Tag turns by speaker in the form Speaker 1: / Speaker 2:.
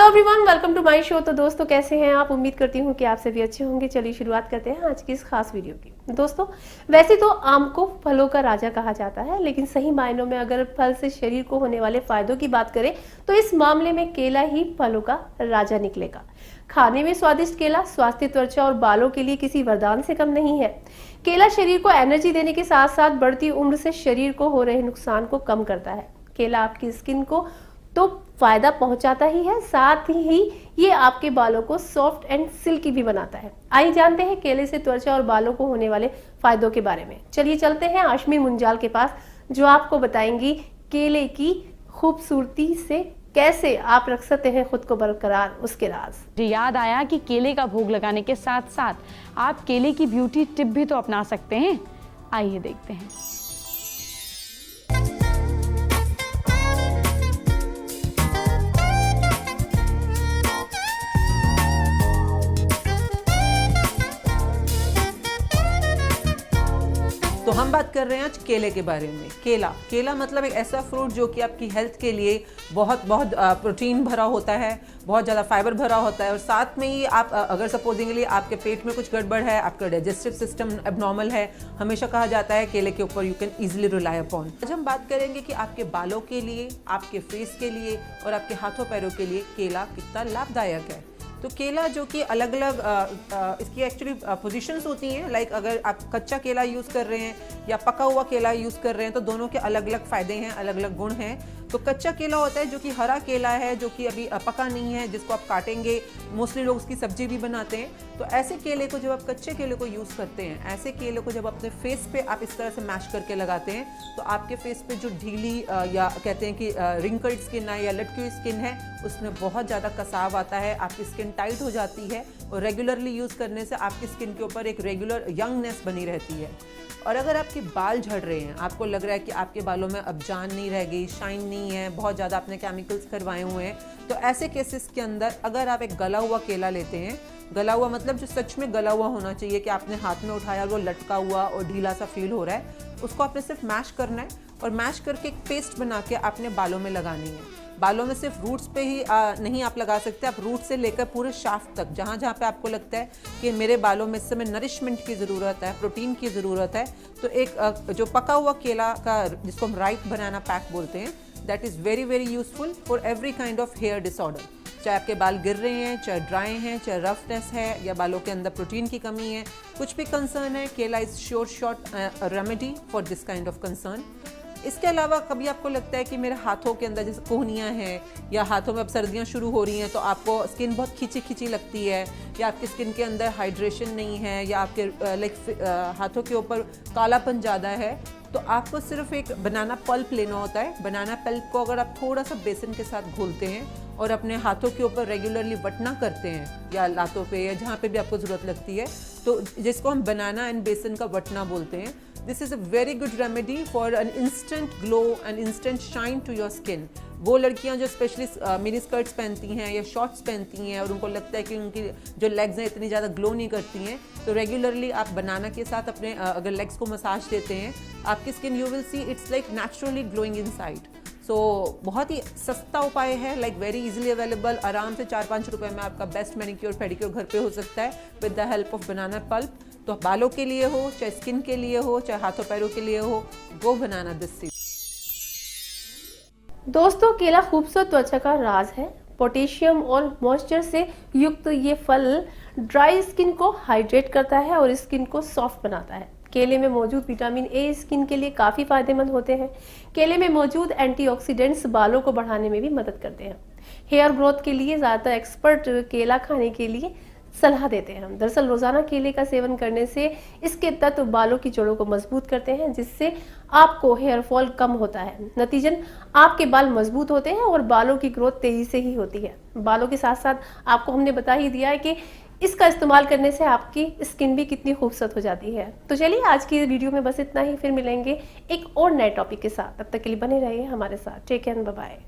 Speaker 1: Everyone, welcome to my show. तो दोस्तों कैसे हैं आप? उम्मीद करती हूँ कि आप सभी अच्छे होंगे। चलिए शुरुआत करते हैं आज की इस खास वीडियो की। दोस्तों वैसे तो आम को फलों का राजा कहा जाता है, लेकिन सही मायनों में अगर फल से शरीर को होने वाले फायदों की बात करें तो इस मामले में केला ही फलों का राजा निकलेगा। खाने में स्वादिष्ट केला स्वास्थ्य, त्वचा और बालों के लिए किसी वरदान से कम नहीं है। केला शरीर को एनर्जी देने के साथ साथ बढ़ती उम्र से शरीर को हो रहे नुकसान को कम करता है। केला आपकी स्किन को तो फायदा पहुंचाता ही है, साथ ही ये आपके बालों को सॉफ्ट एंड सिल्की भी बनाता है। आइए जानते हैं केले से त्वचा और बालों को होने वाले फायदों के बारे में। चलिए चलते हैं आशमी मुंजाल के पास, जो आपको बताएंगी केले की खूबसूरती से कैसे आप रख सकते हैं खुद को बरकरार, उसके राज।
Speaker 2: मुझे याद आया कि केले का भोग लगाने के साथ साथ आप केले की ब्यूटी टिप भी तो अपना सकते हैं। आइए देखते हैं।
Speaker 3: तो हम बात कर रहे हैं आज केले के बारे में। केला मतलब एक ऐसा फ्रूट जो कि आपकी हेल्थ के लिए बहुत प्रोटीन भरा होता है, बहुत ज़्यादा फाइबर भरा होता है, और साथ में ही आप अगर सपोजिंगली आपके पेट में कुछ गड़बड़ है, आपका डाइजेस्टिव सिस्टम एबनॉर्मल है, हमेशा कहा जाता है केले के ऊपर you can easily rely upon. आज हम बात करेंगे कि आपके बालों के लिए, आपके फेस के लिए और आपके हाथों पैरों के लिए केला कितना लाभदायक है। तो केला जो कि अलग अलग इसकी एक्चुअली पोजीशंस होती हैं, लाइक अगर आप कच्चा केला यूज़ कर रहे हैं या पका हुआ केला यूज़ कर रहे हैं तो दोनों के अलग अलग फ़ायदे हैं, अलग अलग गुण हैं। तो कच्चा केला होता है जो कि हरा केला है, जो कि अभी पका नहीं है, जिसको आप काटेंगे, मोस्टली लोग उसकी सब्जी भी बनाते हैं। तो ऐसे केले को जब आप कच्चे केले को यूज़ करते हैं, ऐसे केले को जब अपने फेस पे आप इस तरह से मैश करके लगाते हैं तो आपके फेस पे जो ढीली या कहते हैं कि रिंकल्ड स्किन है या लटकी हुई स्किन है, उसमें बहुत ज़्यादा कसाव आता है, आपकी स्किन टाइट हो जाती है, और रेगुलरली यूज़ करने से आपकी स्किन के ऊपर एक रेगुलर यंगनेस बनी रहती है। और अगर आपके बाल झड़ रहे हैं, आपको लग रहा है कि आपके बालों में अब जान नहीं रह गई, शाइन नहीं है, बहुत ज़्यादा आपने केमिकल्स करवाए हुए हैं, तो ऐसे केसेस के अंदर अगर आप एक गला हुआ केला लेते हैं, गला हुआ मतलब जो सच में गला हुआ होना चाहिए कि आपने हाथ में उठाया और वो लटका हुआ और ढीला सा फील हो रहा है, उसको आपने सिर्फ मैश करना है, और मैश करके एक पेस्ट बना के आपने बालों में लगानी है। बालों में सिर्फ रूट्स पे ही नहीं आप लगा सकते, आप रूट से लेकर पूरे शाफ्ट तक, जहाँ जहाँ पे आपको लगता है कि मेरे बालों में इस समय नरिशमेंट की ज़रूरत है, प्रोटीन की ज़रूरत है, तो एक जो पका हुआ केला का, जिसको हम राइप बनाना पैक बोलते हैं, that is very very useful for every kind of hair disorder. चाहे आपके बाल गिर रहे हैं, चाहे ड्राई हैं, चाहे रफनेस है, या बालों के अंदर प्रोटीन की कमी है, कुछ भी कंसर्न है, केला is sure shot remedy for this kind of concern. इसके अलावा कभी आपको लगता है कि मेरे हाथों के अंदर जैसे कोहनियाँ हैं, या हाथों में अब सर्दियाँ शुरू हो रही हैं तो आपको स्किन बहुत खींची खींची लगती है, या आपकी स्किन के अंदर हाइड्रेशन नहीं है, या आपके हाथों के ऊपर कालापन ज़्यादा है, तो आपको सिर्फ एक बनाना पल्प लेना होता है। बनाना पल्प को अगर आप थोड़ा सा बेसन के साथ घोलते हैं और अपने हाथों के ऊपर रेगुलरली वटना करते हैं, या लातों पे या जहाँ पे भी आपको ज़रूरत लगती है, तो जिसको हम बनाना एंड बेसन का वटना बोलते हैं, this is a very good remedy for an instant glow and instant shine to your skin. वो लड़कियां जो स्पेशली मिनी स्कर्ट्स पहनती हैं या शॉर्ट्स पहनती हैं और उनको लगता है कि उनकी जो लेग्स हैं इतनी ज़्यादा ग्लो नहीं करती हैं, तो रेगुलरली आप बनाना के साथ अपने अगर लेग्स को मसाज देते हैं, आपकी skin you will see it's like naturally glowing inside. So बहुत ही सस्ता उपाय है, लाइक वेरी इजीली अवेलेबल। आराम से 4-5 रुपए में आपका बेस्ट मैनिक्योर पेडिक्योर घर पे हो सकता है with the help of banana pulp. तो बालों के लिए हो, चाहे स्किन के लिए हो, चाहे हाथों पैरों के लिए हो, गो बनाना दिस सीड।
Speaker 1: दोस्तों केला खूबसूरत त्वचा का राज है। पोटेशियम और मॉइस्चर से युक्त ये फल ड्राई स्किन को हाइड्रेट करता है और स्किन को सॉफ्ट बनाता है। केले में मौजूद विटामिन ए स्किन के लिए काफ़ी फायदेमंद होते हैं। केले में मौजूद एंटीऑक्सीडेंट्स बालों को बढ़ाने में भी मदद करते हैं। हेयर ग्रोथ के लिए ज़्यादातर एक्सपर्ट केला खाने के लिए सलाह देते हैं। दरअसल रोजाना केले का सेवन करने से इसके तत्व बालों की जड़ों को मजबूत करते हैं, जिससे आपको हेयर फॉल कम होता है। नतीजन आपके बाल मजबूत होते हैं और बालों की ग्रोथ तेजी से ही होती है। बालों के साथ साथ आपको हमने बता ही दिया है कि इसका इस्तेमाल करने से आपकी स्किन भी कितनी खूबसूरत हो जाती है। तो चलिए आज की वीडियो में बस इतना ही, फिर मिलेंगे एक और नए टॉपिक के साथ। तब तक के लिए बने रहिए हमारे साथ। Take care, bye bye.